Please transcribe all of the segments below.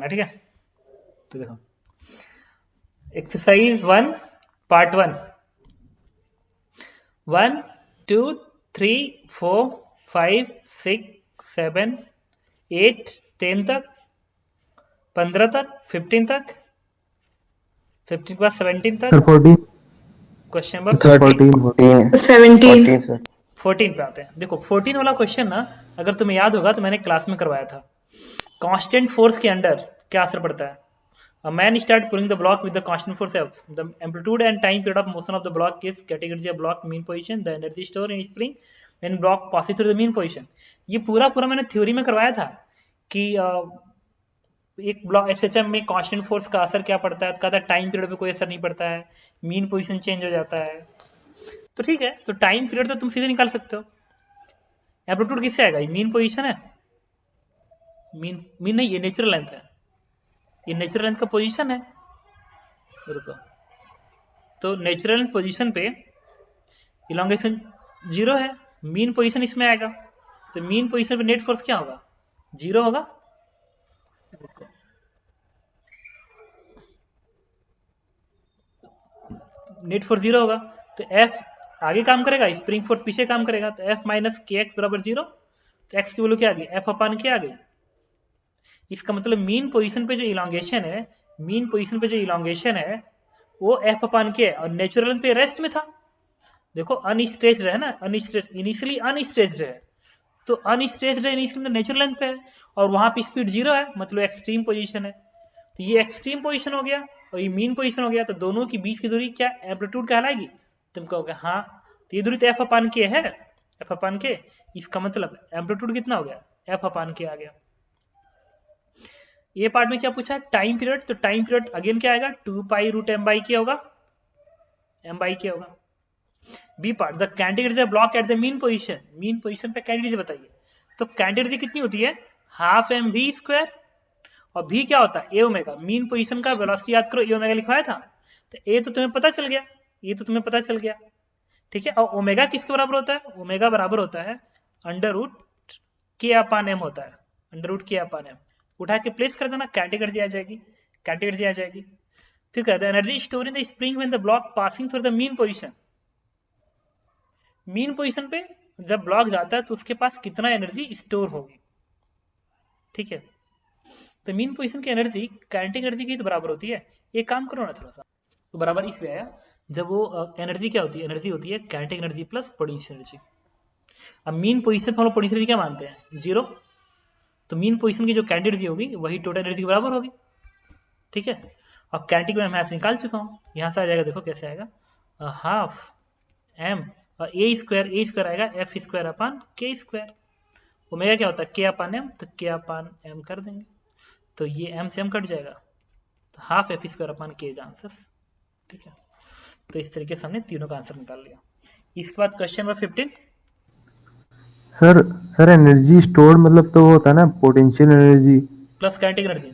करना, ठीक है। तो देखो एक्सरसाइज 1 पार्ट 1 1 2 3 4 5 6 7 8 10 तक, 15 तक, 15 तक, 15 के बाद 17 सर तक, 14 क्वेश्चन नंबर सर 14 17 सर 14 पे आते हैं। देखो 14 वाला क्वेश्चन ना, अगर तुम्हें याद होगा तो मैंने क्लास में करवाया था। कांस्टेंट फोर्स के अंडर क्या असर पड़ता है? A man start pulling the block with the constant force F. The amplitude and time period of motion of the block is category of block mean position. The energy stored in spring when block passes through the mean position. ये पूरा पूरा मैंने theory में करवाया था कि एक block SHM में कांस्टेंट फोर्स का असर क्या पड़ता है, कहता है टाइम पीरियड पे कोई असर नहीं पड़ता है, मीन पोजीशन चेंज हो जाता है। तो ठीक है, तो टाइम पीरियड तो तुम सीधे निकाल सकते हो। एम्पलीट्यूड किससे आएगा? ये मीन पोजीशन है, मीन नहीं, ये नेचुरल लेंथ है, ये नेचुरल लेंथ का पोजीशन है। रुको, तो नेचुरल पोजीशन पे इलोंगेशन 0 है, मीन पोजीशन इसमें आएगा, तो मीन पोजीशन पे नेट फोर्स क्या होगा? 0 होगा। नेट फोर्स 0 होगा, तो F आगे काम करेगा, स्प्रिंग फोर्स पीछे काम करेगा, तो F माइनस के एक्स बराबर 0। तो x की वैल्यू क्या आ गई? F अपान के आ गई। इसका मतलब मीन पोजीशन पे जो इलोंगेशन है, मीन पोजीशन पे जो इलोंगेशन है वो F अपान के है, और नेचुरल पे रेस्ट में था। देखो अनस्ट्रेच्ड है ना, इनिशियली अनस्ट्रेच्ड है, तो अनस्ट्रेच्ड है इनिशियली नेचुरल लेंथ पे है, और वहां पे स्पीड 0 है, मतलब एक्सट्रीम पोजीशन है। तो ये एक्सट्रीम पोजीशन हो गया और ये मीन पोजीशन हो गया, तो दोनों की बीच की दूरी क्या एम्पलीट्यूड कहलाएगी? तुम कहोगे हाँ, तो ये दूरी तो एफ अपान के है, एफ अपान के, इसका मतलब एम्पलीट्यूड कितना हो गया? एफ अपान के आ गया। ये पार्ट में क्या पूछा? टाइम पीरियड, तो टाइम पीरियड अगेन क्या आएगा? 2 pi root M by K होगा, एम बाई के होगा। B part, the candidate block at the mean position, mean position पे कैंडिडेट बताइए। तो कैंडिडेट कितनी होती है? हाफ एम वी स्क्वायर, और भी क्या होता है? ए ओमेगा। मीन पोजीशन का वेलोसिटी याद करो, ए ओमेगा लिखवाया था, तो ए तो तुम्हें पता चल गया, ये तो तुम्हें पता चल गया, ठीक है। और ओमेगा किसके बराबर होता है? ओमेगा बराबर होता है अंडर रूट के अपान एम होता है, अंडर रूट के अपान एम। उठा के प्लेस कर देना, कैटेगरी आ जाएगी, कैटेगरी आ जाएगी। फिर कहते हैं energy store in the spring when the block passing through the mean position. Mean position पे जब ब्लॉक जाता है तो उसके पास कितना एनर्जी स्टोर होगी, ठीक है। तो मीन पोजीशन की एनर्जी काइनेटिक एनर्जी की तो बराबर होती है। एक काम करो ना थोड़ा सा, तो बराबर इसलिए आया जब वो एनर्जी क्या होती है? एनर्जी होती है kinetic energy plus potential energy. अब मीन पोजीशन पर हम लोग पोटेंशियल एनर्जी क्या मानते हैं? 0। तो मीन पोजीशन की जो काइनेटिक एनर्जी होगी वही टोटल एनर्जी के बराबर होगी, ठीक है। और काइनेटिक में मैं ऐसे निकाल चुका हूँ, यहाँ से आ जाएगा, देखो कैसे आएगा, हाफ एम और ए स्क्वायर आएगा एफ स्क्वायर अपान के स्क्वायर। ओमेगा क्या होता है? के अपान एम, तो के अपान एम कर देंगे, तो ये एम से एम कट जाएगा, तो हाफ एफ स्क्वायर अपान के आंसर, ठीक है। तो इस तरीके से हमने तीनों का आंसर निकाल लिया। इसके बाद question number 15। Sir energy store मतलब तो वो होता है ना potential energy plus kinetic energy.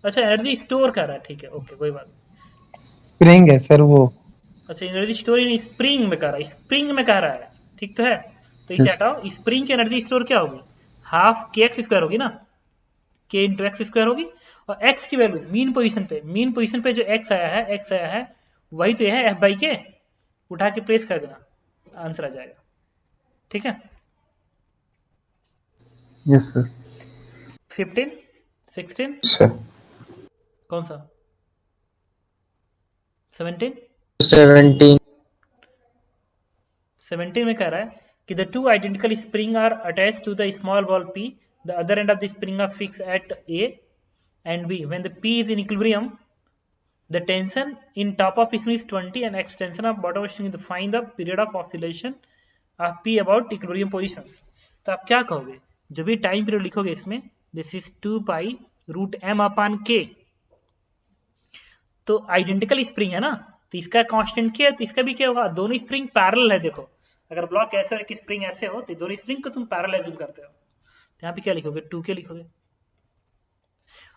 अच्छा एनर्जी स्टोर कर रहा है, ठीक है, ओके कोई बात नहीं। स्प्रिंग है सर वो। अच्छा एनर्जी स्टोर इन स्प्रिंग में कर रहा है, स्प्रिंग में कह रहा है, ठीक तो है। तो इसे हटाओ, स्प्रिंग की एनर्जी स्टोर क्या होगी? हाफ के एक्स स्क्वायर होगी ना, के इंटू एक्स स्क्वायर होगी, और एक्स की वैल्यू मीन पोजीशन पे जो एक्स आया है वही तो है एफ बाई के, उठा के प्लेस कर देना, आंसर आ जाएगा, ठीक है। Yes sir. 15 16 सर कौन सा? 17 17 17 में कह रहा है कि the two identical spring are attach to the small ball P, the other end of the spring are fix at A and B when the P is in equilibrium, the tension in top of spring is 20 and extension of bottom of spring is find the period of oscillation of p about equilibrium positions। तो आप क्या कहोगे जब भी time period लिखोगे इसमें? This is 2 pi root M upon के। तो आइडेंटिकल स्प्रिंग है ना, तो इसका कांस्टेंट क्या है, तो इसका भी क्या होगा? दोनों स्प्रिंग पैरेलल है। देखो अगर ब्लॉक ऐसे और एक स्प्रिंग ऐसे हो तो दोनों स्प्रिंग को तुम पैरेलल एज्यूम करते हो, तो यहाँ पे क्या लिखोगे? 2 के लिखोगे।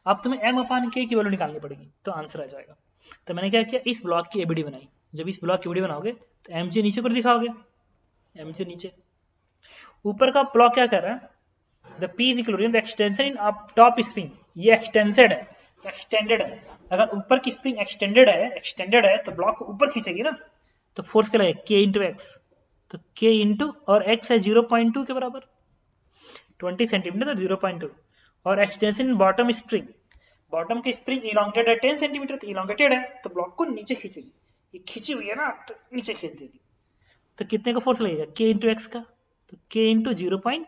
अब तुम्हें एम अपान के की वैल्यू निकालनी पड़ेगी, तो आंसर आ जाएगा। तो मैंने क्या किया, इस ब्लॉक की एबीडी बनाई। जब इस ब्लॉक की एबीडी बनाओगे तो एम जी नीचे को दिखाओगे, एम जी नीचे। ऊपर का ब्लॉक क्या कर रहा है? The P is equal to the extension in up top spring, ये एक्सटेंडेड है। अगर ऊपर की स्प्रिंग एक्सटेंडेड है तो ब्लॉक को ऊपर खींचेगी ना, तो फोर्स क्या लगेगा, के इंटू एक्स। तो के इंटू और एक्स है 0.2 के बराबर, 20 सेंटीमीटर तो 0.2। और extension in bottom spring, bottom की स्प्रिंग इलांगेटेड है 10 सेंटीमीटर, तो इलांगेटेड है तो ब्लॉक को नीचे खींचेगी। ये खींची हुई है ना, तो नीचे खींच देगी। तो कितने का फोर्स लगेगा, के इंटू एक्स का, तो के इंटू 0.1।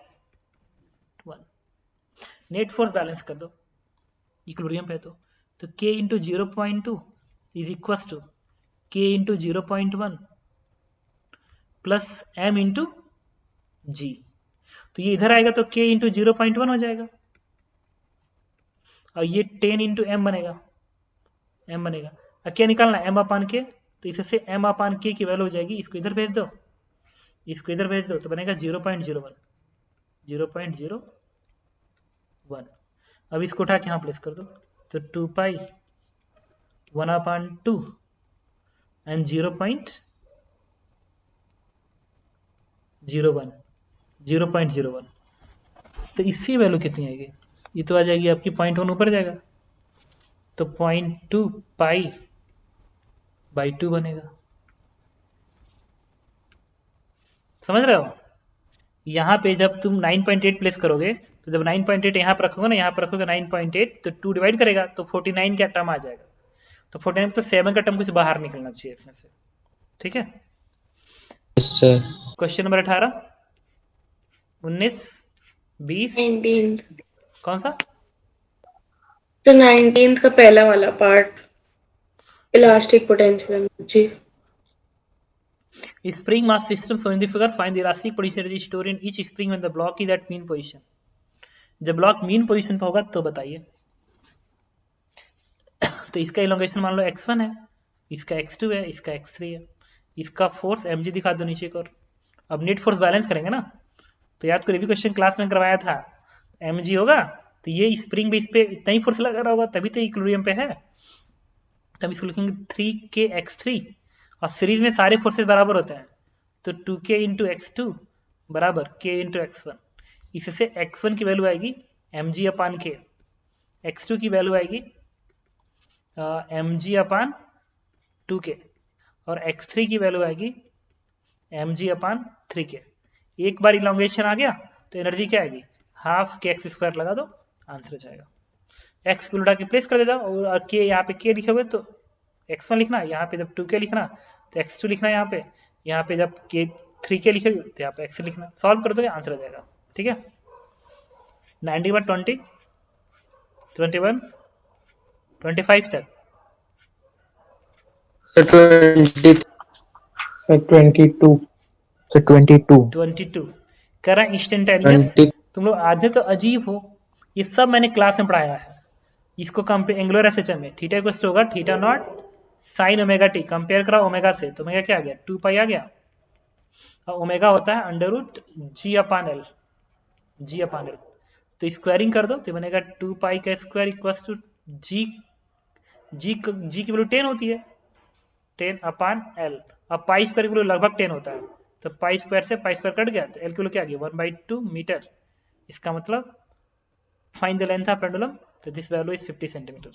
नेट फोर्स बैलेंस कर दो इक्विलिब्रियम पे, तो के इंटू 0.2 इज इक्वल टू के इंटू 0.1 प्लस एम इंटू जी। तो ये इधर आएगा तो के इंटू 0.1 हो जाएगा, और ये 10 इंटू एम बनेगा। और क्या निकालना, एम अपान के, तो इससे एम अपान के की वैल्यू हो जाएगी, इसको इधर भेज दो, इसको इधर भेज दो, तो बनेगा 0.01। अब इसको उठा के यहाँ प्लेस कर दो, तो 2 पाई 1/2 एंड 0.01। तो इसकी वैल्यू कितनी आएगी, ये तो आ जाएगी आपकी 0.1 ऊपर जाएगा, तो 0.2 पाई बाई 2 बनेगा। समझ रहे हो, यहाँ पे जब तुम 9.8 प्लेस करोगे, तो जब 9.8 यहाँ पर रखोगे ना, यहाँ पर रखोगे 9.8, तो 2 डिवाइड करेगा तो 49 का टर्म आ जाएगा। तो 49 तो 7 का टर्म कुछ बाहर निकलना चाहिए इसमें से, ठीक है। Question number 18, 19, 20, 19th। कौन सा, तो 19th का पहला वाला पार्ट, इलास्टिक पोटेंशियल जी। Spring mass system showing the figure, find the elastic potential energy store in each spring when the block is at mean position. जब ब्लॉक मीन पोजीशन पर होगा तो बताइए। तो इसका इलोंगेशन मान लो x1 है, इसका x2 है, इसका x3 है, इसका फोर्स mg दिखा दो नीचे को। अब नेट फोर्स बैलेंस करेंगे ना, तो याद करो भी क्वेश्चन क्लास में करवाया था, mg होगा तो ये स्प्रिंग भी इस पे इतना ही फोर्स लगा रहा होगा, तभी तो इक्विलिब्रियम पे है। तब इसको लिखेंगे 3kx3, और सीरीज में सारे फोर्सेस बराबर होते हैं, तो 2k इंटू x2 बराबर k इंटू x1। इससे x1 की वैल्यू आएगी mg अपान k, x2 की वैल्यू आएगी mg अपान 2k, और x3 की वैल्यू आएगी mg अपान 3k। एक बार इलांगेशन आ गया तो एनर्जी क्या आएगी, हाफ के एक्स स्क्वायर लगा दो, आंसर आ जाएगा। एक्स को उल्टा के प्लेस कर देता, और के यहाँ पे के लिखे हुए तो x1 लिखना, यहाँ पे जब 2k लिखना तो x2 लिखना, यहाँ पे जब के 3k लिखे तो यहाँ पे x लिखना। सॉल्व कर दोगे आंसर आ जाएगा, ठीक है। 91, 20, 21, 25 तक, 22 कह रहा है इंस्टेंटेनियस। तुम लोग आधे तो अजीब हो, ये सब मैंने क्लास में पढ़ाया है। इसको कंपेयर एंगुलर एसएचएम में थीटा इक्वल टू होगा theta naught sine omega T, compare करा ओमेगा से, तो ओमेगा क्या आ गया, 2 पाई आ गया, और ओमेगा होता है अंडर रूट जी अपान एल, तो स्क्वायरिंग कर दो तो बनेगा 2 पाई का स्क्वायर इक्वल टू जी की वैल्यू 10 होती है, 10 अपान एल। अब पाई स्क्वायर की वैल्यू लगभग 10 होता है, तो पाई स्क्वायर से पाई स्क्वायर कट गया, तो एल की वैल्यू क्या आ गई 1/2 मीटर। इसका मतलब find the length of pendulum, तो दिस वैल्यू इज 50 सेंटीमीटर।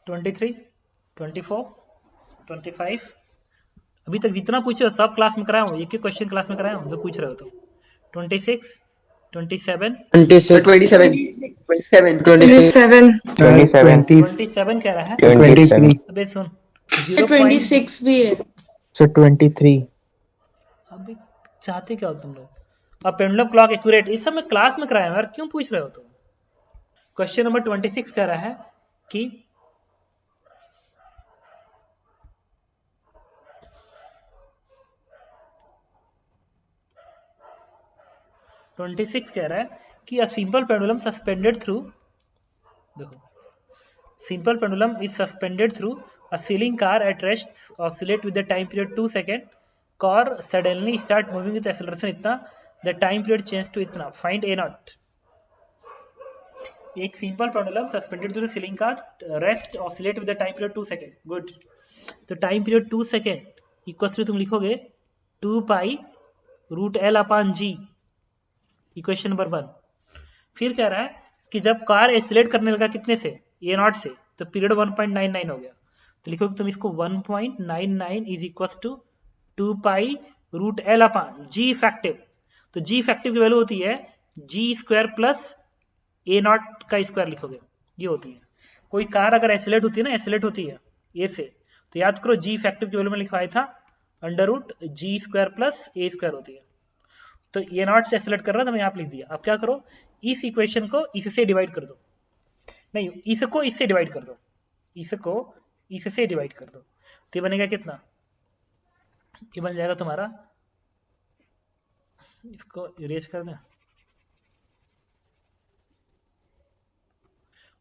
23, 24, 25, अभी तक जितना पूछे हो सब क्लास में कराया हूँ, एक एक क्वेश्चन क्लास में कराया हूँ जो पूछ रहे हो। तो 26, 27, 27 कह रहा है, 23, अबे सुन 26 भी है। 23, अबे चाहते क्या हो तुम लोग। अब पेंडुलम क्लॉक एक्यूरेट, इस सब में क्लास में कराया यार, क्यों पूछ रहे हो तुम। क्वेश्चन नंबर 26 कह रहा है कि a simple pendulum suspended through, देखो simple pendulum is suspended through a ceiling car at rest oscillate with the time period 2 second, car suddenly start moving with acceleration इतना, the time period change to इतना, find a naught। एक simple pendulum suspended through ceiling car rest oscillate with the time period 2 second, good. तो time period 2 second equals to तुम लिखोगे 2 pi root L upon G, equation number 1। फिर कह रहा है कि जब कार एक्सीलरेट करने लगा कितने से, ए नॉट से, तो पीरियड 1.99 हो गया। तो लिखोगे तुम इसको 1.99 is equal to 2 pi root L upon g effective. तो जी इफेक्टिव की वैल्यू होती है g square plus a naught का स्क्वायर लिखोगे, ये होती है। कोई कार अगर एक्सीलरेट होती है ना, एक्सीलरेट होती है ए से, तो याद करो जी इफेक्टिव की वैल्यू में लिखवाया था अंडर रूट जी स्क्वायर प्लस ए स्क्वायर होती है। तो ए नॉट से एक्सीलरेट कर रहा था, मैं यहाँ पे लिख दिया। अब क्या करो, इस इक्वेशन को इससे डिवाइड कर दो, नहीं इसको इससे डिवाइड कर दो, इसको इससे डिवाइड कर दो, तो ये बनेगा कितना, ये बन जाएगा तुम्हारा, इसको इरेज कर दें,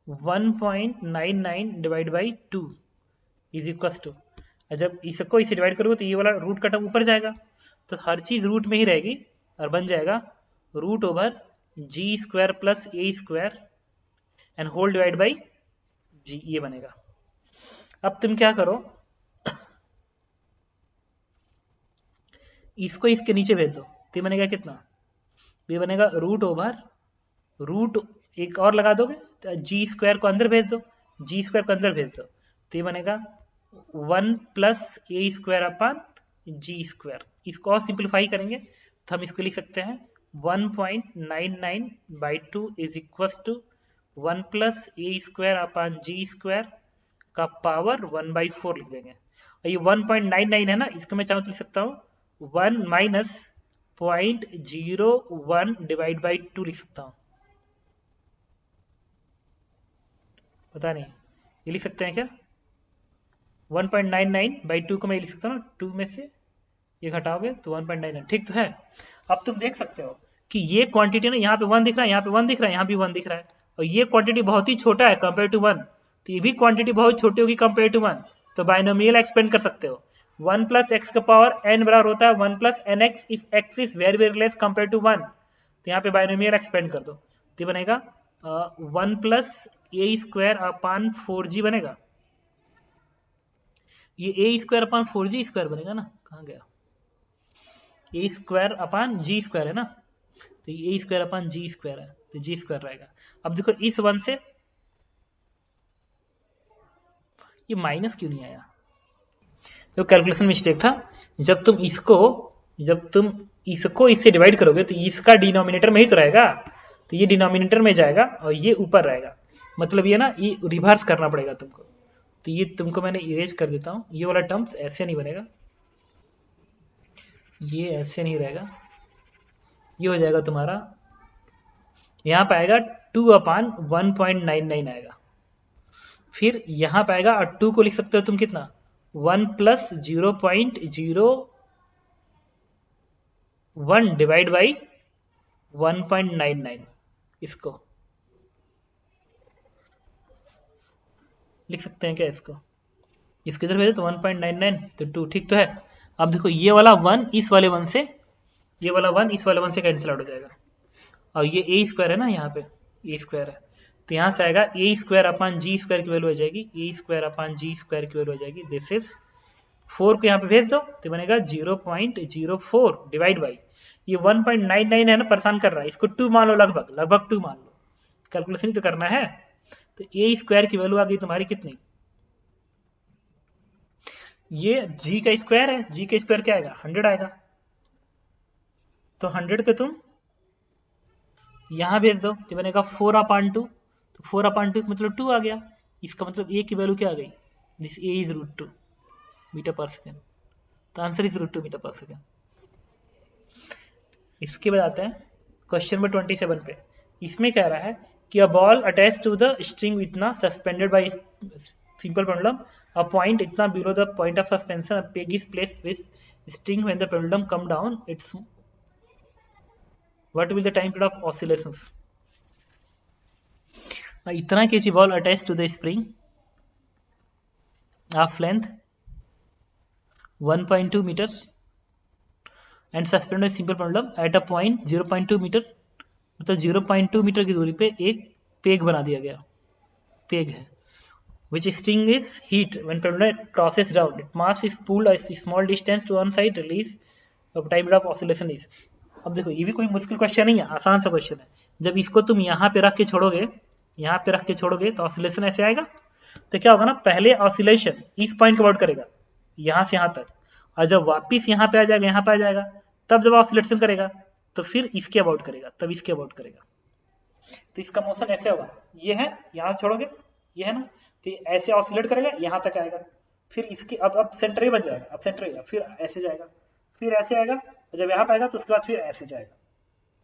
1.99 divide by 2 is equal to, जब इसको इसे डिवाइड करोगे तो ये वाला रूट का टर्म ऊपर जाएगा, तो हर चीज रूट में ही रहेगी और बन जाएगा root over G square plus A square and whole divide by G, ये बनेगा। अब तुम क्या करो, इसको इसके नीचे भेज दो, तो ये बनेगा कितना, ये बनेगा रूट ओवर रूट, एक और लगा दोगे तो जी स्क्वायर को अंदर भेज दो, जी स्क्वायर को अंदर भेज दो, तो ये बनेगा 1 प्लस ए स्क्वायर अपान जी स्क्वायर। इसको और सिंप्लीफाई करेंगे तो हम इसको लिख सकते हैं 1.99 by 2 is equal to 1 plus A square upon g square का पावर 1/4 लिख देंगे। और ये 1.99 है ना, इसको मैं चाहूँ तो लिख सकता हूँ 1 माइनस 0.01 डिवाइड बाई 2 लिख सकता हूँ, पता नहीं ये लिख सकते हैं क्या, 1.99 बाई 2 को मैं लिख सकता हूँ ना, 2 में से ये घटाओगे तो 1.99, ठीक तो है। अब तुम देख सकते हो कि ये क्वांटिटी ना, यहाँ पे 1 दिख रहा है, यहाँ पे 1 दिख रहा है, यहाँ भी 1 दिख रहा है, और ये क्वांटिटी बहुत ही छोटा है कंपेयर टू 1, तो ये भी क्वांटिटी बहुत छोटी होगी कंपेयर टू 1, तो बाइनोमियल एक्सपेंड कर सकते हो। 1 प्लस एक्स का पावर n बराबर होता है 1 plus n x if x is very very less compare to 1, तो यहाँ पे बाइनोमियल एक्सपेंड कर दो, तो ये बनेगा 1 प्लस ए स्क्वायर अपान 4g बनेगा, ये ए स्क्वायर अपान 4g स्क्वायर बनेगा ना, कहाँ गया, ए स्क्वायर अपान जी स्क्वायर है ना, तो ये ए स्क्वायर अपान जी स्क्वायर है, तो जी स्क्वायर रहेगा। अब देखो इस 1 से ये माइनस क्यों नहीं आया, तो कैलकुलेशन मिस्टेक था। जब तुम इसको इससे डिवाइड करोगे तो इसका डिनोमिनेटर में ही तो रहेगा, तो ये डिनोमिनेटर में जाएगा और ये ऊपर रहेगा, मतलब ये ना ये रिवर्स करना पड़ेगा तुमको, तो ये तुमको मैंने इरेज कर देता हूँ, ये वाला टर्म्स ऐसे नहीं बनेगा, ये ऐसे नहीं रहेगा, ये हो जाएगा तुम्हारा, यहाँ पे आएगा 2 अपान 1.99 आएगा, फिर यहाँ पे आएगा और 2 को लिख सकते हो तुम कितना, 1 प्लस 0.01 डिवाइड बाई 1.99, इसको लिख सकते हैं क्या, इसको इधर भेजो तो 1.99 तो 2, ठीक तो है। अब देखो ये वाला 1 इस वाले 1 से, ये वाला 1 इस वाले 1 से कैंसिल आउट हो जाएगा, और ये ए स्क्वायर है ना, यहाँ पे ए स्क्वायर है, तो यहाँ से आएगा ए स्क्वायर अपान जी स्क्वायर की वैल्यू हो जाएगी, ए स्क्वायर अपान जी स्क्वायर की वैल्यू हो जाएगी, दिस इज 4 को यहाँ पे भेज दो तो बनेगा 0.04 डिवाइड बाई, ये 1.99 है ना, परेशान कर रहा है, इसको 2 मान लो, लगभग 2 मान लो, कैलकुलेशन ही तो करना है। तो ए स्क्वायर की वैल्यू आ गई तुम्हारी कितनी, ये जी का स्क्वायर है, जी का स्क्वायर क्या आएगा 100 आएगा, तो 100 के तुम यहां भेज दो तो बनेगा 4 अपान 2, तो 4 अपान 2 मतलब 2 आ गया, इसका मतलब ए की वैल्यू क्या आ गई, दिस ए इज √2 मीटर पर सेकेंड, तो आंसर इज √2 मीटर पर सेकेंड। इसके बाद आते हैं क्वेश्चन नंबर 27 पे, इसमें कह रहा है कि a ball attach to the string इतना suspended by simple pendulum, a point इतना below the point of suspension, a peg is placed with string when the pendulum come down its, what will the time period of oscillations. इतना KG ball attach to the spring of length 1.2 meters and suspended simple pendulum at a point 0.2 metre, मतलब 0.2 metre की दूरी पे एक peg बना दिया गया, peg है, which string is heat when pendulum crosses down, its mass is pulled a small distance to one side, release of time of oscillation is, अब देखो ये भी कोई मुश्किल क्वेश्चन नहीं है, आसान सा क्वेश्चन है। जब इसको तुम यहाँ पे रख के छोड़ोगे, यहाँ पे रख के छोड़ोगे तो ऑसिलेशन ऐसे आएगा। तो क्या होगा ना, पहले ऑसिलेशन इस पॉइंट को अबाउट करेगा यहाँ से यहाँ तक, और जब वापिस यहाँ पे आ जाएगा, यहाँ पे आ जाएगा, तब जब ऑसिलेशन करेगा तो फिर इसके अबाउट करेगा, तब इसके अबाउट करेगा। तो इसका मोशन ऐसे होगा, ये है, यहाँ से छोड़ोगे, ये है ना, तो ये ऐसे ऑसिलेट करेगा, यहाँ तक आएगा, फिर इसकी अब सेंटर ही बन जाएगा, अब सेंटर ही, फिर ऐसे जाएगा, फिर ऐसे आएगा, जब यहाँ पे आएगा तो उसके बाद फिर ऐसे जाएगा,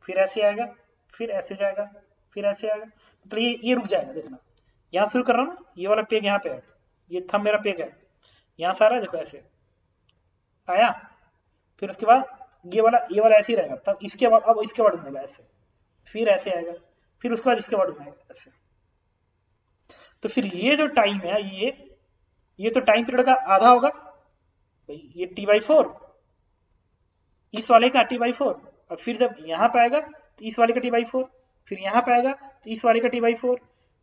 फिर ऐसे आएगा, फिर ऐसे जाएगा, फिर ऐसे आएगा, मतलब ये रुक जाएगा। देखना यहाँ शुरू कर रहा हूँ ना, ये वाला पेग यहाँ पे है, ये थंब मेरा पेग है, यहाँ से आ रहा है, देखो ऐसे आया, फिर उसके बाद ये वाला ऐसे ही रहेगा, तब इसके बाद अब इसके बाद घूमेगा ऐसे, फिर ऐसे आएगा, फिर उसके बाद इसके बाद घूमेगा ऐसे। तो फिर ये जो टाइम है, ये तो टाइम पीरियड का आधा होगा भाई, ये t/4, इस वाले का t/4, और फिर जब यहाँ पे आएगा तो इस वाले का t/4, फिर यहाँ पे आएगा तो इस वाले का t/4,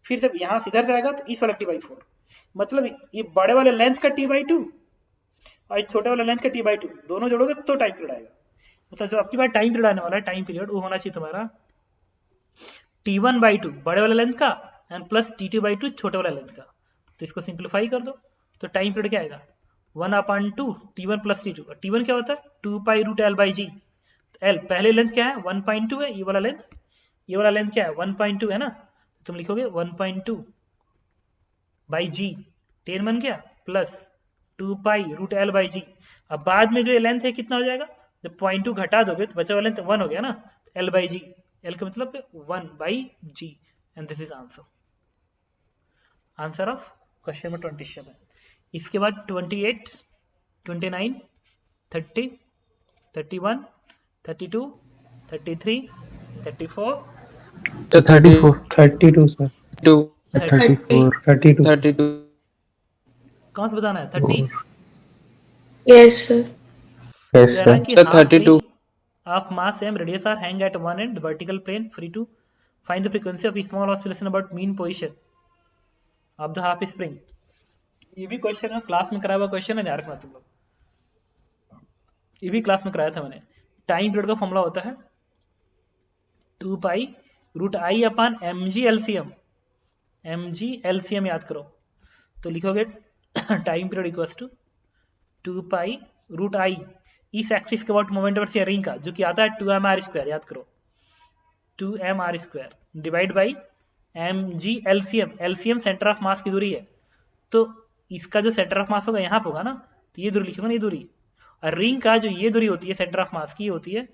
फिर जब यहाँ से इधर जाएगा तो इस वाले का t/4। मतलब ये बड़े वाले लेंथ का t/2 और छोटे वाले लेंथ का t/2 दोनों जोड़ोगे तो टाइम पीरियड आएगा। मतलब जो आपकी बात टाइम पीरियड आने वाला है, टाइम पीरियड वो होना चाहिए तुम्हारा t1/2 बड़े वाले लेंथ का एंड प्लस t2/2 छोटे वाले लेंथ का। तो इसको सिंप्लीफाई कर दो तो टाइम पीरियड क्या आएगा, 1/2 t1 प्लस t2। t1 क्या होता है 2π√L/g। L पहले लेंथ क्या है 1.2 है, ये वाला लेंथ क्या है 1.2 है ना, तुम लिखोगे 1.2/g, 10 बन गया, प्लस 2π√L/g। अब बाद में जो ये लेंथ है कितना हो जाएगा, जब 0.2 घटा दोगे तो बचा हुआ लेंथ 1 हो गया ना, L/g, L का मतलब 1/g, and this is answer of question number 27। इसके बाद 28, 29, 30, 31, 32, 33, 34, तो 34 32 सर, 34 32 कौन सा बताना है 30? Yes, sir. yes कह रहा है sir कि Sir, half 32. ring of mass m radius are hang at one end vertical plane free to find the frequency of small oscillation about mean position of the half spring। ये भी question है, class में कराया हुआ question है, ध्यान रखना तुम लोग, ये भी क्लास में कराया था मैंने। टाइम पीरियड का फॉर्मूला होता है 2π√I/mg LCM याद करो, तो लिखोगे time period equals to 2π√I, इस एक्सिस के अबाउट मोमेंट ऑफ रिंग का, जो कि आता है 2mr², याद करो 2mr² divide by mg LCM centre of mass की दूरी है, तो इसका जो सेंटर ऑफ मास होगा यहाँ पे होगा ना, तो ये दूरी लिखोगे ना, ये दूरी, और रिंग का जो ये दूरी होती है सेंटर ऑफ मास की, ये होती है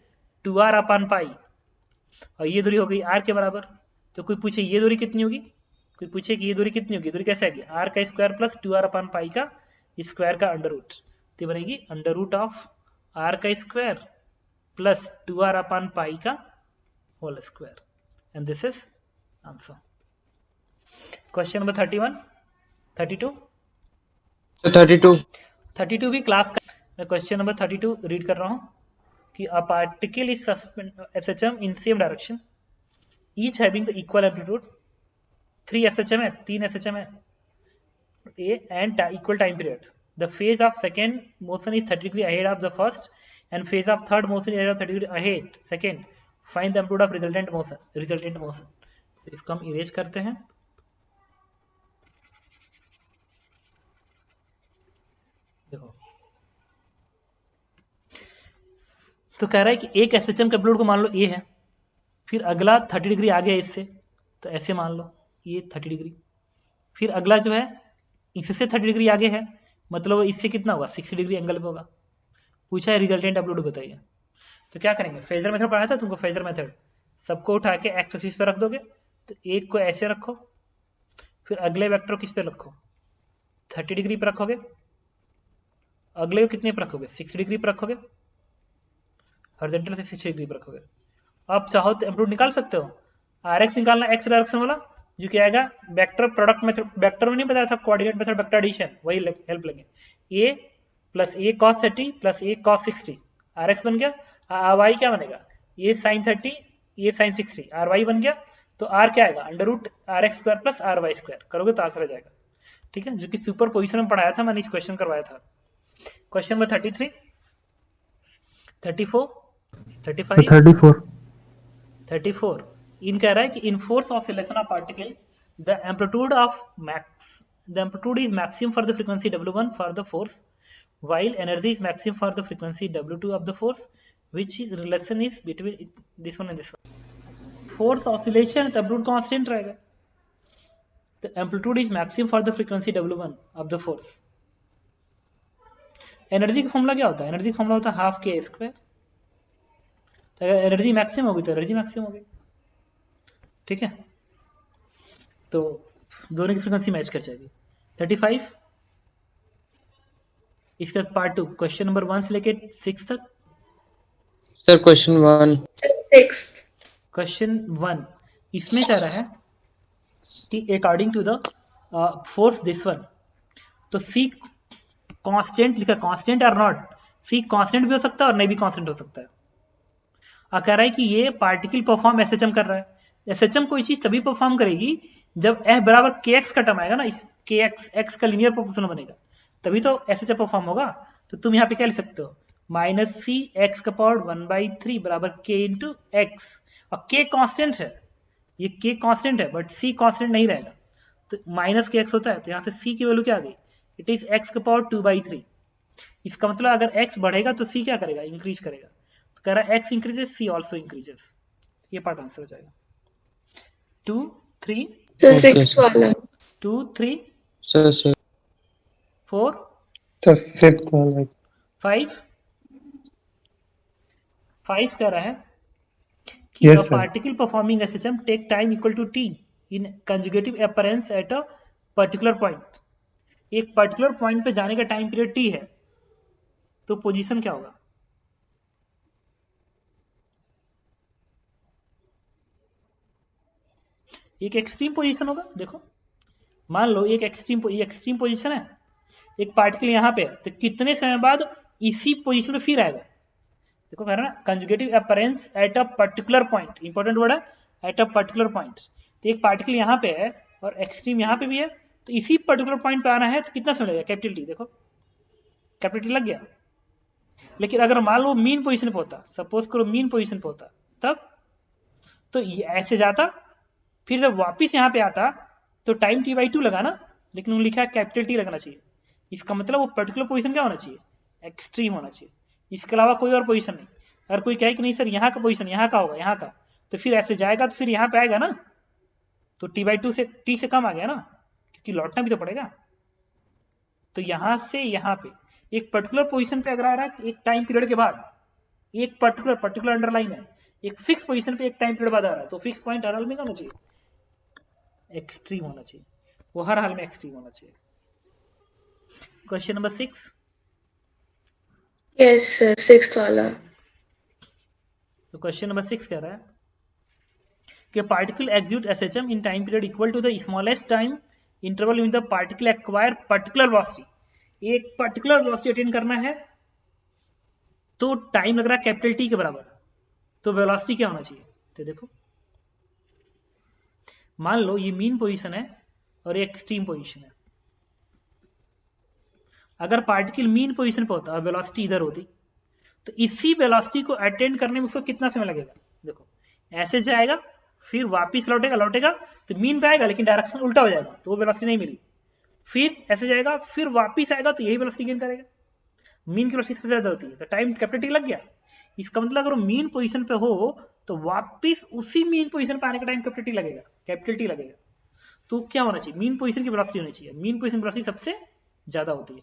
2r/π, और ये दूरी हो गई r के बराबर। तो कोई पूछे ये दूरी कितनी होगी, कोई पूछे कि ये दूरी कितनी होगी, दूरी कैसे आएगी, r का स्क्वायर प्लस 2r/π का स्क्वायर का अंडर रूट, तो बनेगी अंडर रूट ऑफ r का स्क्वायर प्लस 2r/π का whole square, and this is answer. Question number 31, 32, 32 भी क्लास का। मैं क्वेश्चन नंबर 32 रीड कर रहा हूँ कि a particle is suspended SHM in same direction each having the equal amplitude, 3 SHM है, 3 SHM है and equal time period. The phase of second motion is 30 degree ahead of the first and phase of third motion is 30 degree ahead second, find the amplitude of resultant motion. इसको हम erase करते हैं। देखो तो कह रहा है कि एक SHM के एम्पलीट्यूड को मान लो A है, फिर अगला 30 डिग्री आगे है इससे, तो ऐसे मान लो ये 30 डिग्री, फिर अगला जो है इससे 30 डिग्री आगे है, मतलब इससे कितना होगा 60 डिग्री एंगल पे होगा। पूछा है रिजल्टेंट एम्पलीट्यूड बताइए। तो क्या करेंगे, फेजर मेथड पढ़ाया था तुमको, फेजर मेथड, सबको उठा के एक्स एक्सिस पे रख दोगे, तो एक को ऐसे रखो, फिर अगले वेक्टर किस पे रखो 30 डिग्री पे रखोगे, अगले को कितने पे रखोगे 60 डिग्री पे रखोगे, हॉरिजॉन्टल से 60 डिग्री पे रखोगे। अब चाहो तो एम्पलीट्यूड निकाल सकते हो, RX निकालना एक्स डायरेक्शन वाला, जो क्या आएगा वेक्टर प्रोडक्ट मेथड, वेक्टर में नहीं बताया था कोऑर्डिनेट मेथड वेक्टर एडिशन, वही हेल्प लेंगे, a plus a cos 30 plus a cos 60, RX बन गया, y क्या बनेगा a sin 30 a sin 60, ry बन गया, तो r क्या आएगा under root RX square plus RY square, करोगे तो आंसर आ जाएगा। ठीक है, जो कि सुपर पोजिशन में पढ़ाया था मैंने, इस क्वेश्चन करवाया था। क्वेश्चन नंबर 33, 34, 35 34 34 इन कह रहा है कि in force oscillation of particle the amplitude is maximum for the frequency W1 for the force while energy is maximum for the frequency W2 of the force, which is relation is between this one and this one. Force oscillation तो amplitude constant रहेगा. The amplitude is maximum for the frequency W1 of the force. Energy का formula क्या होता है? Energy का formula होता है half के स्क्वायर. तो अगर एनर्जी मैक्सिमम होगी तो एनर्जी मैक्सिमम होगी. ठीक है, तो दोनों की फ्रीक्वेंसी मैच कर जाएगी. 35 इसके बाद पार्ट 2 क्वेश्चन नंबर 1 से लेके 6 तक. Sir question 1 Sixth. क्वेश्चन 1 इसमें कह रहा है कि according to the force this one, तो सी कांस्टेंट लिखा, कांस्टेंट और नॉट. सी कांस्टेंट भी हो सकता है और नहीं भी कांस्टेंट हो सकता है. कह रहा है कि ये पार्टिकल परफॉर्म एसएचएम कर रहा है. एसएचएम कोई चीज तभी परफॉर्म करेगी जब एफ बराबर के एक्स का टर्म आएगा ना, इस के एक्स का लीनियर प्रोपोर्शनल बनेगा, तभी तो एसएचएम परफॉर्म होगा. तो तुम यहाँ पे क्या लिख सकते हो? माइनस सी एक्स का पावर 1/3 बराबर के इंटू एक्स. और के कांस्टेंट है, ये के कांस्टेंट है बट सी कांस्टेंट नहीं रहेगा. तो माइनस के एक्स होता है, तो यहाँ से सी की वैल्यू क्या आ गई? इट इज एक्स का पावर 2/3. इसका मतलब अगर एक्स बढ़ेगा तो सी क्या करेगा? इंक्रीज करेगा. तो कह रहा है एक्स इंक्रीजेस सी ऑल्सो इंक्रीजेस. ये पार्ट आंसर हो जाएगा. 2 3 So Okay, sixth sir. वाला. 2 3 सर सर 4 तो फिफ्थ वाला 5 5 कह रहा है कि Yes, a sir. particle performing SHM take time equal to t in conjugative appearance at a particular point. एक पर्टिकुलर पॉइंट पे जाने का टाइम पीरियड t है, तो पोजीशन क्या होगा? एक एक्सट्रीम पोजीशन होगा. देखो मान लो एक एक्सट्रीम पोजीशन है, एक पार्टिकल यहाँ पे है, तो कितने समय बाद इसी पोजीशन पे फिर आएगा? देखो कह रहा ना conjugative appearance at a particular point. Important word है, एट अ पर्टिकुलर पॉइंट. तो एक पार्टिकल यहाँ पे है और एक्सट्रीम यहाँ पे भी है, तो इसी पर्टिकुलर पॉइंट पे आना है तो कितना समय लगेगा? Capital T. देखो कैपिटल टी लग गया. लेकिन अगर मान लो मीन पोजीशन पे होता, सपोज करो मीन पोजीशन पे होता, तब तो ऐसे जाता, फिर जब वापिस यहाँ पे आता तो टाइम t/2 लगा ना, लेकिन उन्होंने लिखा है कैपिटल टी लगना चाहिए. इसका मतलब वो पर्टिकुलर पोजीशन क्या होना चाहिए? एक्सट्रीम होना चाहिए. इसके अलावा कोई और पोजीशन नहीं. अगर कोई कहे कि नहीं सर यहाँ का पोजीशन यहाँ का होगा, यहाँ का, तो फिर ऐसे जाएगा तो फिर यहाँ पे आएगा ना, तो t/2 से t से कम आ गया ना, क्योंकि लौटना भी तो पड़ेगा. तो यहाँ से यहाँ पे एक पर्टिकुलर पोजीशन पे अगर आ रहा है एक टाइम पीरियड के बाद, एक पर्टिकुलर अंडरलाइन है, एक फिक्स पोजीशन पे एक टाइम पीरियड बाद आ रहा है, तो फिक्स पॉइंट हर हाल में क्या होना चाहिए? एक्सट्रीम होना चाहिए. वो हर हाल में एक्सट्रीम होना चाहिए. Question number 6. Yes, sir. Sixth वाला. तो क्वेश्चन नंबर 6 कह रहा है कि particle execute SHM in time period equal to the smallest time interval in the particle acquire particular velocity. एक पर्टिकुलर वेलोसिटी अटेन करना है तो टाइम लग रहा है कैपिटल टी के बराबर, तो वेलोसिटी क्या होना चाहिए? तो देखो मान लो ये मीन पोजीशन है और एक्सट्रीम पोजीशन है. अगर पार्टिकल मीन पोजीशन पे होता और वेलोसिटी इधर होती, तो इसी वेलोसिटी को अटेंड करने में उसको कितना समय लगेगा? देखो ऐसे जाएगा, फिर वापिस लौटेगा तो मीन पे आएगा, लेकिन डायरेक्शन उल्टा हो जाएगा, तो वो वेलोसिटी नहीं मिली. फिर ऐसे जाएगा, फिर वापिस आएगा, तो यही वेलोसिटी गेन करेगा. मीन की वेलोसिटी सबसे ज्यादा होती है, तो टाइम कैपिटल टी लग गया. इसका मतलब अगर मीन पोजीशन पे हो तो वापिस उसी मीन पोजीशन पे आने का टाइम कैपिटल टी लगेगा. तो क्या होना चाहिए? मीन पोजीशन की वेलोसिटी होनी चाहिए. मीन पोजीशन की वेलोसिटी सबसे ज्यादा होती है.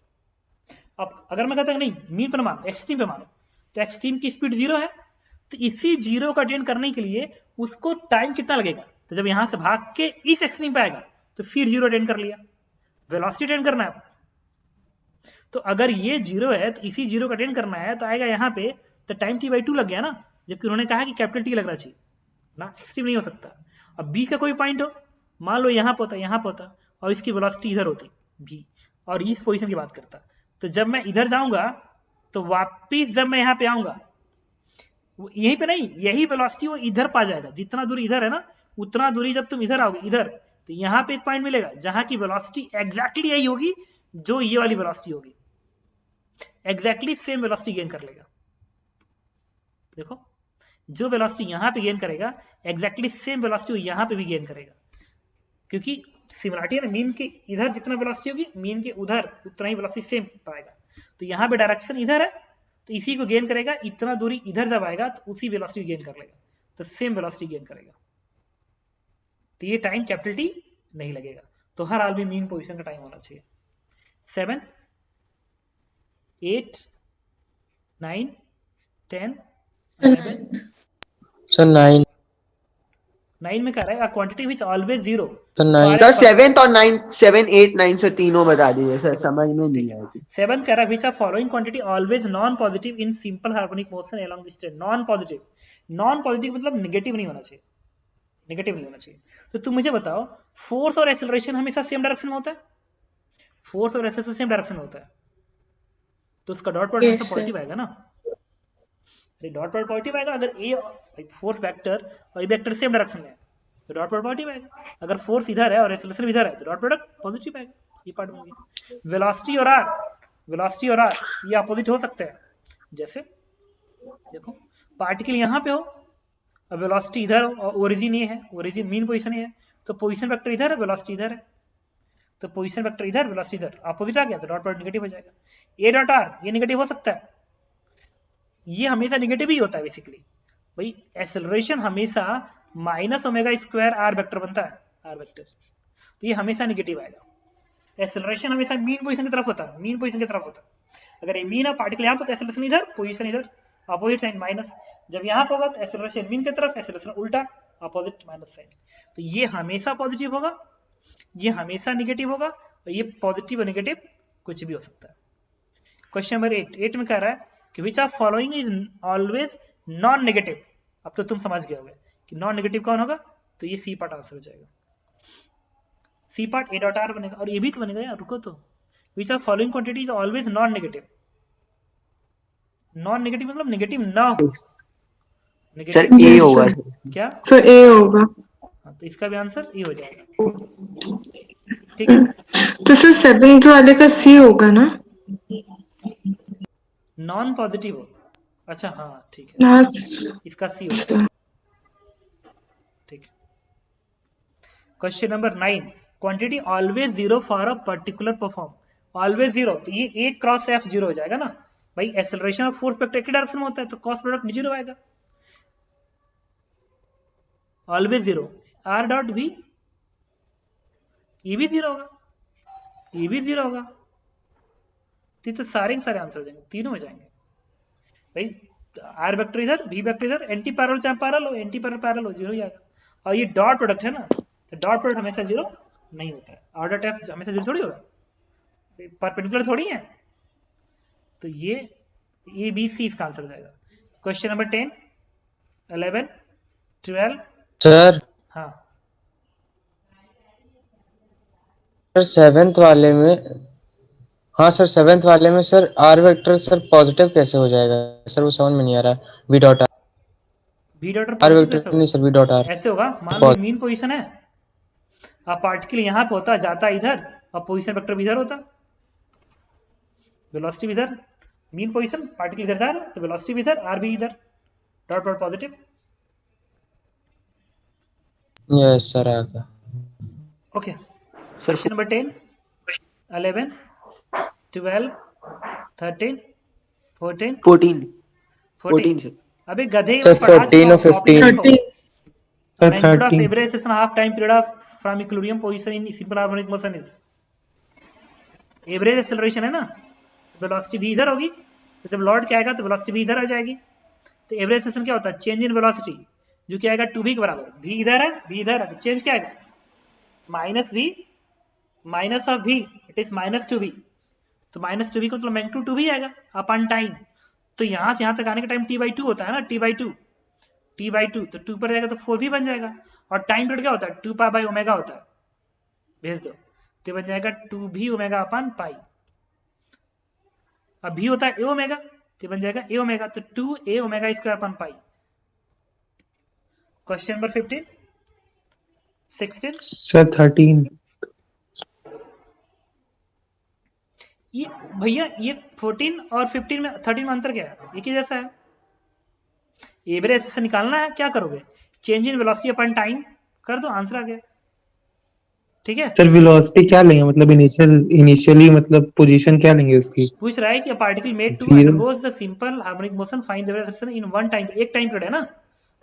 अब अगर मैं कहता नहीं मीन पर मानो, एक्सट्रीम पे मानो, तो एक्सट्रीम की स्पीड 0 है, तो इसी 0 को अटेन करने के लिए उसको टाइम कितना लगेगा? तो जब यहां से भाग के इस एक्सट्रीम पे आएगा तो फिर 0 अटेन कर लिया. वेलोसिटी अटेन करना है. तो अगर ये 0 है तो इसी 0 को अटेन करना है, तो आएगा यहाँ पे, तो टाइम t/2 लग गया ना, जबकि उन्होंने कहा कि कैपिटल टी लगना चाहिए ना, एक्सट्रीम नहीं हो सकता. अब बीच का कोई पॉइंट हो, मान लो यहाँ पे होता और इसकी वेलोसिटी इधर होती भी, और इस पोजीशन की बात करता, तो जब मैं इधर जाऊंगा तो वापिस जब मैं यहाँ पे आऊंगा, यहीं पे नहीं, यही वेलोसिटी वो इधर पा जाएगा. जितना दूरी इधर है ना, उतना दूरी जब तुम इधर आओगे इधर, तो यहाँ पे एक पॉइंट मिलेगा जहां की वेलोसिटी एग्जैक्टली यही होगी जो ये वाली वेलोसिटी होगी. एग्जैक्टली सेम वेलोसिटी गेन कर लेगा. देखो जो वेलोसिटी यहाँ पे गेन करेगा एग्जैक्टली सेम वेलोसिटी वो यहाँ पे भी गेन करेगा, क्योंकि सिमिलरिटी है ना, मीन के इधर जितना वेलोसिटी होगी मीन के उधर उतना ही वेलोसिटी सेम पाएगा। तो यहाँ पे डायरेक्शन इधर है तो इसी को गेन करेगा, इतना दूरी इधर जब आएगा तो उसी वेलोसिटी गेन कर लेगा, तो सेम वेलोसिटी गेन करेगा। तो ये टाइम कैपिटल टी नहीं लगेगा। तो हर हाल में मीन पोजीशन का टाइम होना चाहिए। 7, 8, 9, 10, 11। सर 9। 9 में कह रहा है quantity which always zero. Sir 9। Sir 7th और 9th 7 8 9 से तीनों बता दीजिए सर, समझ में नहीं आया। 7 कह रहा है which are following quantity always non positive in simple harmonic motion along the straight. Non positive, non positive मतलब नेगेटिव नहीं होना चाहिए, नेगेटिव नहीं होना चाहिए। तो तुम मुझे बताओ फोर्स और एक्सेलरेशन हमेशा सेम डायरेक्शन में होता है? फोर्स और एक्सेलरेशन सेम डायरेक्शन में होता है, तो उसका डॉट प्रोडक्ट Yes, हमेशा पॉजिटिव आएगा ना। अरे डॉट प्रोडक्ट पॉजिटिव आएगा अगर ए फोर्स वेक्टर और ए वेक्टर सेम डायरेक्शन में है तो डॉट प्रोडक्ट पॉजिटिव आएगा। अगर फोर्स इधर है और एक्सेलरेशन इधर है तो डॉट प्रोडक्ट पॉजिटिव आएगा। ये पार्ट बन गया। वेलोसिटी और आर, वेलोसिटी और आर ये अपोजिट हो सकते हैं। जैसे देखो पार्टिकल यहाँ पे हो और वेलोसिटी इधर हो और ओरिजिन ये है, ओरिजिन मीन पोजीशन ये है, तो पोजीशन वेक्टर इधर है वेलोसिटी इधर है, तो पोजीशन वेक्टर इधर वेलोसिटी इधर, अपोजिट आ गया तो डॉट प्रोडक्ट नेगेटिव हो जाएगा। ए डॉट आर ये नेगेटिव हो सकता है, ये हमेशा नेगेटिव ही होता है बेसिकली भाई। एक्सेलरेशन हमेशा minus omega square r vector बनता है, आर वेक्टर, तो ये हमेशा नेगेटिव आएगा। एक्सेलरेशन हमेशा मीन पोजीशन की तरफ होता है, मीन पोजीशन की तरफ होता है। अगर ये मीन है पार्टिकल यहाँ पर तो एक्सेलरेशन इधर, पोजीशन इधर, अपोजिट साइन माइनस। जब यहाँ पर होगा तो एक्सेलरेशन मीन की तरफ, एक्सेलरेशन उल्टा, अपोजिट माइनस साइन। तो ये हमेशा पॉजिटिव होगा, ये हमेशा नेगेटिव होगा, और ये पॉजिटिव और नेगेटिव कुछ भी हो सकता है। क्वेश्चन नंबर 8 में कह रहा है कि विच of following is always non negative. अब तो तुम समझ गए होगे कि नॉन नेगेटिव कौन होगा, तो ये सी पार्ट आंसर हो जाएगा। C part a dot r बनेगा, और ये भी तो बनेगा यार, रुको तो। Which of following quantity is always non negative. Non negative मतलब नेगेटिव ना हो, सर नेगेटिव ए होगा। क्या? सर ए होगा। हाँ, तो इसका भी आंसर ए हो जाएगा। ठीक है, तो सर 7th वाले का सी होगा ना? नॉन पॉजिटिव हो। अच्छा हाँ ठीक है, हाँ इसका सी होगा। ठीक। Question number 9, quantity always zero for a particular perform. Always zero, तो ये ए क्रॉस एफ जीरो हो जाएगा ना भाई। एक्सेलरेशन और फोर्स वेक्टर के डायरेक्शन में होता है तो क्रॉस प्रोडक्ट जीरो आएगा। ऑलवेज जीरो, आर डॉट भी, ये भी जीरो होगा, ये भी जीरो होगा। तो सारे के सारे आंसर हो जाएंगे, तीनों हो जाएंगे भाई। आर वेक्टर इधर, भी वेक्टर इधर, एंटी पैरेलल चाहे पैरेलल हो, एंटी पैरेलल पैरेलल हो, जीरो हो जाएगा। और ये डॉट प्रोडक्ट है ना, तो डॉट प्रोडक्ट हमेशा जीरो नहीं होता है। आर डॉट एफ हमेशा जीरो थोड़ी होगा, परपेंडिकुलर थोड़ी है। तो ये ए बी सी इसका आंसर हो जाएगा। Question number 10, 11, 12। सर हाँ सर 7th वाले में, हाँ सर 7th वाले में sir r vector sir positive कैसे हो जाएगा सर, वो समझ में नहीं आ रहा है। V dot r, B dot r vector नहीं सर, वी डॉट आर ऐसे होगा। मान लो मीन पोजीशन है, अब पार्टिकल यहाँ पे होता जाता इधर, और पोजीशन वेक्टर भी इधर होता, वेलोसिटी भी इधर, मीन पोजीशन पार्टिकल इधर जा रहा है तो वेलोसिटी भी इधर, आर भी इधर, dot dot positive. Yes sir आ गया। Okay, question number 10, 11, 12, 13, 14, 14 14। सर। अबे गधे सर 14 और 15। 13 of 13 average and half time period of from equilibrium position in simple harmonic motion is। Average acceleration है ना, वेलोसिटी भी इधर होगी, तो जब लौट के आएगा तो वेलोसिटी भी इधर आ जाएगी। तो एवरेज एक्सेलरेशन क्या होता है, चेंज इन वेलोसिटी, जो क्या आएगा 2v के बराबर। v इधर है, v इधर है, तो चेंज क्या आएगा, minus v minus of v, it is minus 2v। तो माइनस 2v का मतलब मैग्नीट्यूड 2v आएगा अपॉन टाइम। तो यहां से यहां तक आने का टाइम t/2 होता है ना, t/2, तो 2 पर जाएगा तो 4v बन जाएगा। और टाइम पीरियड क्या होता है, 2π/ω होता है, भेज दो, तो बन जाएगा 2v ओमेगा अपॉन पाई। अब भी होता है ए ओमेगा, तो बन जाएगा ए ओमेगा, तो 2a omega square upon pi. Question number 15, 16। Sir 13 ये भैया ये 14 और 15 में 13 में अंतर क्या है, एक ही जैसा है। एवरेज से निकालना है, क्या करोगे, change in velocity upon time कर दो, आंसर आ गया। ठीक है, सर वेलोसिटी क्या लेंगे, मतलब इनिशियली मतलब पोजीशन क्या लेंगे उसकी? पूछ रहा है कि particle made to zero. Undergoes the simple harmonic motion find the average acceleration in one time, एक टाइम पीरियड है ना,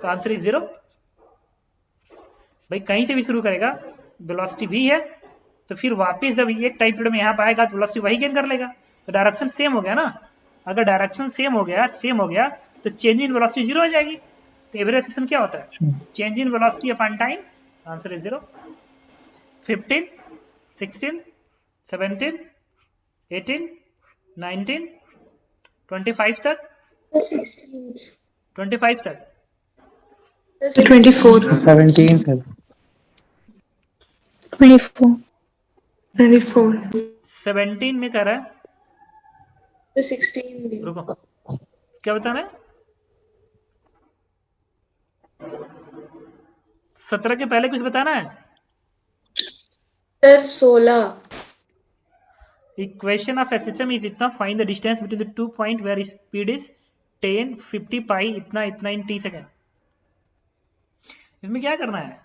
तो आंसर इज 0। भाई कहीं से भी शुरू करेगा, वेलोसिटी भी है, तो फिर वापस जब एक टाइम पीरियड में यहाँ पे आएगा तो वेलोसिटी वही गेन कर लेगा, तो डायरेक्शन सेम हो गया ना। अगर डायरेक्शन सेम हो गया तो चेंज इन वेलोसिटी 0 हो जाएगी। तो एवरेज एक्सेलरेशन क्या होता है, change in velocity upon time, answer is 0। 15, 16, 17, 18, 19, 25 तक, The 16th. 25 तक, The 24, 17 सर। 24, 24, 17 में कर रहा है, The 16 भी. रुको क्या बताना है, 17 के पहले कुछ बताना है। Sir, 16. Equation of SHM is इतना, find the distance between the 2 point where speed is 10, 50 pi इतना इतना इन टी सेकेंड। इसमें क्या करना है,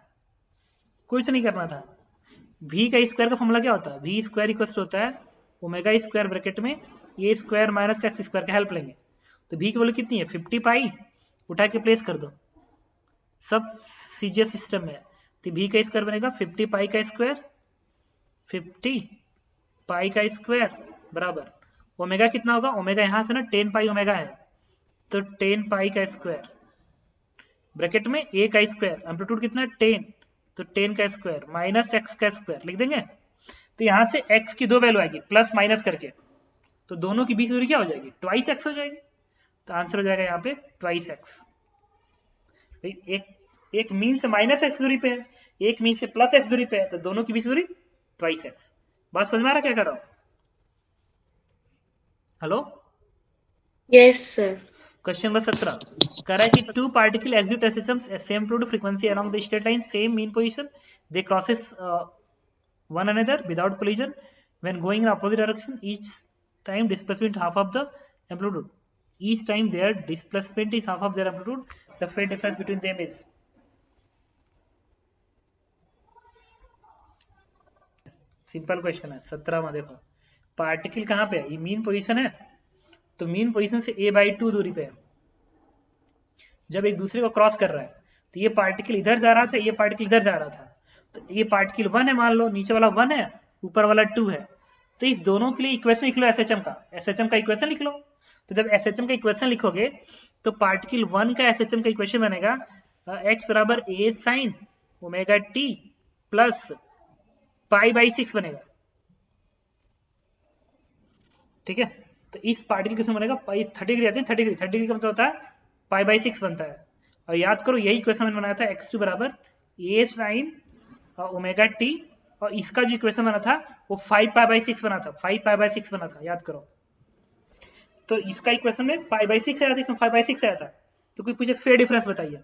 कुछ नहीं करना था। v का स्क्वायर का फॉर्मूला क्या होता है, v स्क्वायर इक्वल होता है ओमेगा स्क्वायर ब्रैकेट में ए स्क्वायर माइनस एक्स स्क्वायर का हेल्प लेंगे। तो v की वैल्यू कितनी है, 50 पाई, उठा के प्लेस कर दो, सब सीजीएस सिस्टम में है। तो v का स्क्वायर बनेगा 50 पाई का स्क्वायर, 50 पाई का स्क्वायर बराबर ओमेगा कितना होगा, ओमेगा यहां से ना 10 पाई ओमेगा है, तो 10 पाई का स्क्वायर ब्रैकेट में ए का स्क्वायर, एम्पलीट्यूड कितना है 10, तो 10 का स्क्वायर माइनस एक्स का स्क्वायर लिख देंगे। तो यहां से एक्स की दो वैल्यू आएगी प्लस माइनस करके, तो दोनों की बीच दूरी क्या हो जाएगी, ट्वाइस एक्स हो जाएगी। तो आंसर हो जाएगा यहाँ पे ट्वाइस एक्स। एक मीन से माइनस एक्स दूरी पे है, एक मीन से प्लस एक्स दूरी पे है, तो दोनों की बीच दूरी ट्वाइस एक्स। बात समझ में आ रहा क्या कर रहा हूं, hello. Yes, sir. Question number 17 कह रहा है कि two particle exit SHM same two frequency along the straight line same mean position, they crosses one another without collision when going in opposite direction, each time displacement half of the amplitude, each time their displacement is half of their amplitude, the phase difference between them is। Simple question है। 17 में देखो particle कहां पे है, ये mean position है, तो mean position से a/2 दूरी पे है। जब एक दूसरे को क्रॉस कर रहा है तो ये पार्टिकल इधर जा रहा था, ये पार्टिकल इधर जा रहा था, तो ये पार्टिकल 1 है, मान लो नीचे वाला 1 है, ऊपर वाला 2 है, तो इस दोनों के लिए इक्वेशन लिख लो एसएचएम का इक्वेशन लिख लो। तो जब एसएचएम का इक्वेशन लिखोगे तो पार्टिकल 1 का एसएचएम का इक्वेशन बनेगा x बराबर a sine omega t plus π/6 बनेगा। ठीक है, तो इस पार्टिकल के बनेगा 30 डिग्री आती है, 30 डिग्री का मतलब होता है π/6 बनता है। और याद करो यही इक्वेशन मैंने बनाया था x2 बराबर a साइन ओमेगा t, और इसका जो इक्वेशन बना था वो 5π/6 बना था, 5π/6 बना था, याद करो। तो इसका इक्वेशन में π/6 आया था, इसमें 5/6 आया था। तो कोई पूछे फेज डिफरेंस बताइए,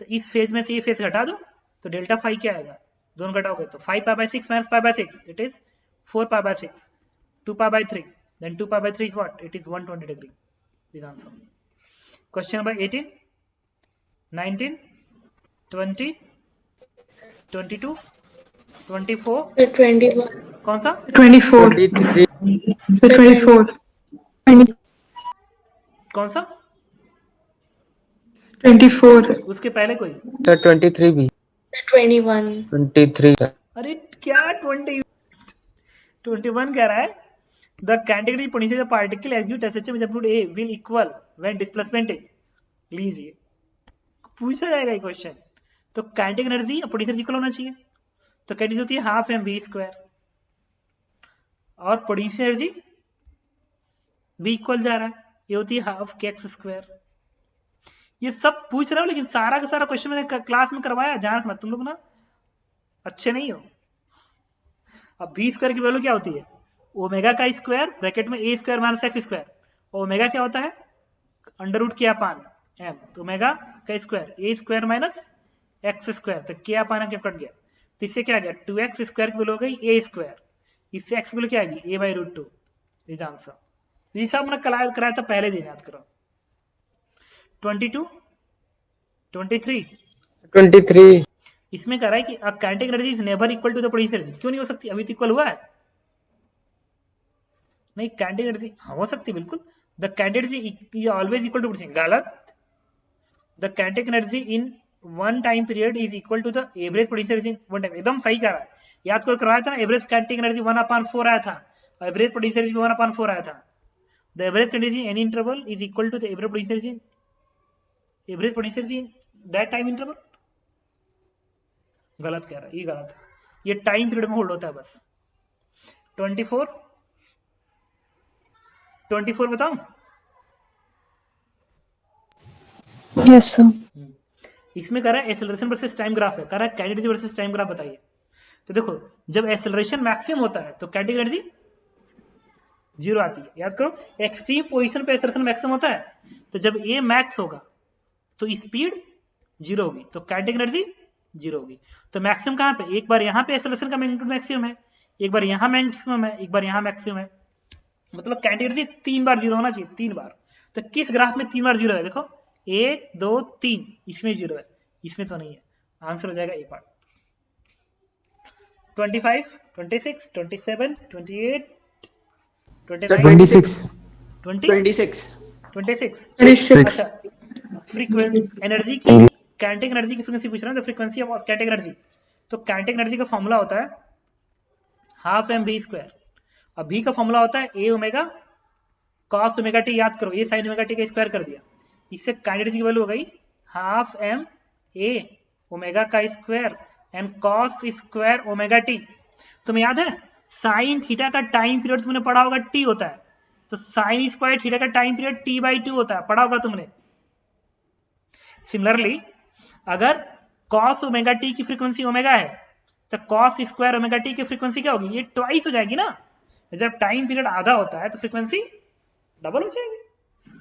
तो इस फेज में से ये फेज घटा दो तो डेल्टा फाइव क्या आएगा, दोनों घटाओगे तो 5π/6 minus π/6 it is 4π/6, 2π/3, then 2π/3 is what, it is 120 degree, this answer। Question number 18, 19, 20, 22, 24, The 21. कौन सा 24, 23 sir, 24, कौन सा 24, उसके पहले कोई, सर 23 भी, The 21. 23 सर। अरे क्या 21 कह रहा है, the candidate is potential particle execute SHM is up A will equal when displacement is, लीजिए पूछा जाएगा ये क्वेश्चन। तो काइनेटिक एनर्जी और पोटेंशियल इक्वल होना चाहिए, तो कैंडिडेट होती है हाफ mv स्क्वायर, और पोटेंशियल एनर्जी भी इक्वल जा रहा है, ये होती है हाफ kx स्क्वायर। ये सब पूछ रहा हूं, लेकिन सारा का सारा क्वेश्चन मैंने क्लास में करवाया, जान मत तुम लोग ना अच्छे नहीं हो। अब v स्क्वायर की वैल्यू क्या होती है, ओमेगा का स्क्वायर ब्रैकेट में a square minus x square, omega क्या होता है अंडर रूट के अपान m, तो ओमेगा का square a square minus x square, तो के अपान m कट गया, तो इससे क्या आ गया 2x स्क्वायर की वैल्यू हो गई a स्क्वायर, इससे x की वैल्यू क्या आएगी a/√2, इज आंसर। ये सब मैंने कराया था पहले दिन, याद करो। 22, 23। 23। इसमें कह रहा है कि a kinetic energy is never equal to the potential energy. क्यों नहीं हो सकती? अभी तो इक्वल हुआ है। नहीं, काइनेटिक एनर्जी हाँ हो सकती है बिल्कुल। The kinetic energy is always equal to potential. गलत। The kinetic energy in one time period is equal to the average potential energy in one time. एकदम सही कह रहा है। याद कर करवाया था ना, एवरेज काइनेटिक एनर्जी 1/4 आया था, एवरेज पोटेंशियल एनर्जी 1/4 आया था। The average energy any interval is equal to the average potential energy in that time interval. गलत कह रहा है, ये गलत है। ये टाइम पीरियड में होल्ड होता है बस। 24 बताऊं? Yes, sir. इसमें कह रहा है एक्सेलरेशन वर्सेस टाइम ग्राफ है, कह रहा है kinetic energy versus time graph बताइए। तो देखो, जब एक्सेलरेशन मैक्सिमम होता है तो काइनेटिक एनर्जी 0 आती है। याद करो, एक्सट्रीम पोजीशन पे एक्सेलरेशन मैक्सिमम होता है, तो जब ए मैक्स होगा तो स्पीड 0 होगी, तो काइनेटिक एनर्जी 0 होगी। तो मैक्सिमम कहाँ पे? एक बार यहाँ पे एक्सेलरेशन का मैग्नीट्यूड मैक्सिमम है, एक बार यहाँ मैक्सिमम है, एक बार यहाँ मैक्सिमम है। मतलब काइनेटिक एनर्जी 3 बार 0 होना चाहिए, 3 बार। तो किस ग्राफ में 3 बार 0 है? देखो 1 2 3, इसमें 0 है, इसमें तो नहीं है। आंसर हो जाएगा ए पार्ट। 25 26 27 28 29 26 20 26 26। 26. अच्छा, फ्रीक्वेंसी एनर्जी की, काइनेटिक एनर्जी की फ्रीक्वेंसी पूछ रहा हूँ, फ्रीक्वेंसी ऑफ काइनेटिक एनर्जी। तो काइनेटिक एनर्जी का फॉर्मूला होता है हाफ एम वी स्क्वायर, और v का फॉर्मूला होता है ए ओमेगा कॉस ओमेगा टी। याद करो, ये साइन ओमेगा टी का स्क्वायर कर दिया, इससे काइनेटिक एनर्जी की वैल्यू हो गई हाफ एम ए ओमेगा का square and cos square omega T. तुम्हें याद है साइन थीटा का टाइम पीरियड तुमने पढ़ा होगा, टी होता है, तो साइन स्क्वायर थीटा का टाइम पीरियड t/2 होता है, पढ़ा होगा तुमने। सिमिलरली अगर कॉस ओमेगा टी की फ्रीक्वेंसी ओमेगा है, तो कॉस स्क्वायर ओमेगा टी की फ्रीक्वेंसी क्या होगी? ये ट्वाइस हो जाएगी ना। जब टाइम पीरियड आधा होता है तो फ्रीक्वेंसी डबल हो जाएगी।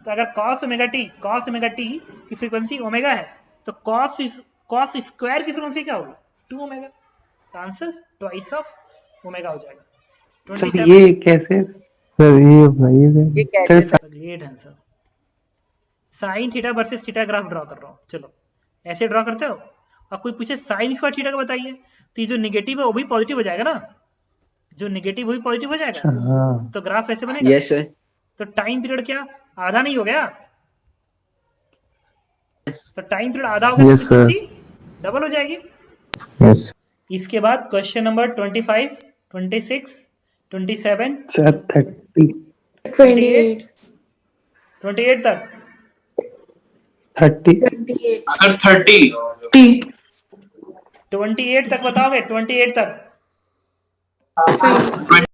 तो अगर कॉस ओमेगा टी की फ्रीक्वेंसी ओमेगा है, तो कॉस स्क्वायर की फ्रीक्वेंसी क्या होगी? 2 ओमेगा। तो आंसर ट्वाइस ऑफ ओमेगा हो जाएगा। सर 27। ये कैसे? सर ये बताइए ये कैसे sir. Great answer. Sine theta versus theta graph draw कर रहा हूँ। चलो ऐसे ड्रॉ करते हो, और कोई पूछे साइन स्क्वायर थीटा का बताइए, तो ये जो निगेटिव है वो भी पॉजिटिव हो जाएगा ना, जो निगेटिव वही पॉजिटिव हो जाएगा। हाँ तो ग्राफ ऐसे बनेगा। Yes sir. तो टाइम पीरियड क्या आधा नहीं हो गया? तो टाइम पीरियड आधा होगा तो Yes, sir. फ्रीक्वेंसी डबल हो जाएगी। यस इसके बाद क्वेश्चन नंबर 25 26 27 सर 30 28. 28 तक। 30 28. सर 30। T. 28 तक बताओगे? 28 तक। 20.